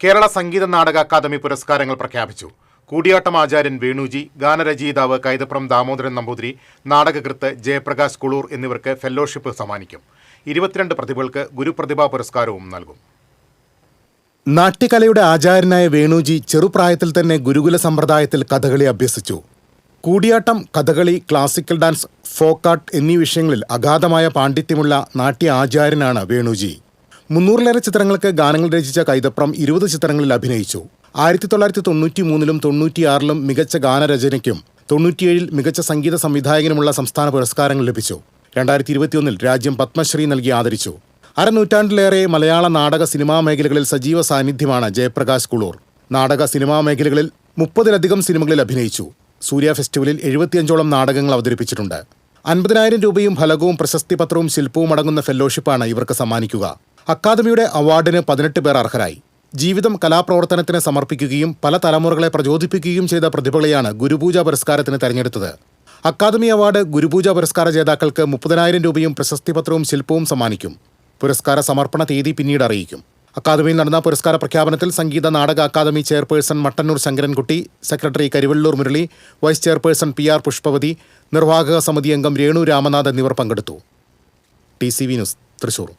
കേരള സംഗീത Nataka academy പുരസ്കാരങ്ങൾ പ്രഖ്യാപിച്ചു. കൂടിയാട്ടം ആചാര്യൻ വേണുജി, ഗാനരചയിതാവ് കൈതപ്രം ദാമോദരൻ നമ്പൂതിരി, നാടകകൃത്ത് ജയപ്രകാശ് കുളൂർ എന്നിവർക്ക് ഫെല്ലോഷിപ്പ് സമ്മാനിക്കും. 22 പ്രതിഭകൾക്ക് ഗുരുപ്രതിഭാ പുരസ്കാരവും നൽകും. നാട്യകലയുടെ ആചാര്യനായ വേണുജി ചെറുപ്രായത്തിൽ തന്നെ ഗുരുകുല സമ്പ്രദായത്തിൽ കഥകളി അഭ്യസിച്ചു. Koodiyattam, Kathakali, classical dance, folk art എന്നീ വിഷയങ്ങളിൽ അഗാധമായ പാണ്ഡിത്യമുള്ള നാട്യ ആചാര്യനാണ് വേണുജി. 300-ലേറെ ചിത്രങ്ങൾക്ക് ഗാനങ്ങൾ രചിച്ച കൈതപ്രം 20 ചിത്രങ്ങളിൽ അഭിനയിച്ചു. 1993-ലും 96-ലും മികച്ച ഗാനരചനയ്ക്കും 97-ൽ മികച്ച സംഗീത സംവിധായകനുമുള്ള സംസ്ഥാന പുരസ്കാരങ്ങൾ ലഭിച്ചു. 2021-ൽ രാജ്യം പത്മശ്രീ നൽകി ആദരിച്ചു. അരനൂറ്റാണ്ടിലേറെ മലയാള നാടക സിനിമാ മേഖലകളിൽ സജീവ സാന്നിധ്യമാണ് ജയപ്രകാശ് കുളൂർ. നാടക സിനിമാ മേഖലകളിൽ 30-ലധികം സിനിമകളിൽ അഭിനയിച്ചു. സൂര്യ ഫെസ്റ്റിവലിൽ 75ഓളം നാടകങ്ങൾ അവതരിപ്പിച്ചിട്ടുണ്ട്. 50,000 രൂപയും ഫലകവും പ്രശസ്തിപത്രവും ശില്പവും അടങ്ങുന്ന ഫെല്ലോഷിപ്പാണ് ഇവർക്ക് സമ്മാനിക്കുക. അക്കാദമിയുടെ അവാർഡിന് 18 പേർ അർഹരായി. ജീവിതം കലാപ്രവർത്തനത്തിന് സമർപ്പിക്കുകയും പല തലമുറകളെ പ്രചോദിപ്പിക്കുകയും ചെയ്ത പ്രതിഭകളെയാണ് ഗുരുപൂജ പുരസ്കാരത്തിന് തെരഞ്ഞെടുത്തത്. അക്കാദമി അവാർഡ് ഗുരുപൂജ പുരസ്കാര ജേതാക്കൾക്ക് 30,000 രൂപയും പ്രശസ്തിപത്രവും ശില്പവും സമ്മാനിക്കും. പുരസ്കാര സമർപ്പണ തീയതി പിന്നീട് അറിയിക്കും. അക്കാദമിയിൽ നടന്ന പുരസ്കാര പ്രഖ്യാപനത്തിൽ Sangeetha Nataka Akademi chairperson Mattannur Sankarankutty, secretary Karivellur Murali, vice chairperson PR Pushpavathi, നിർവാഹക സമിതി അംഗം രേണു രാമനാഥ് എന്നിവർ പങ്കെടുത്തു. TCV news, Thrissur.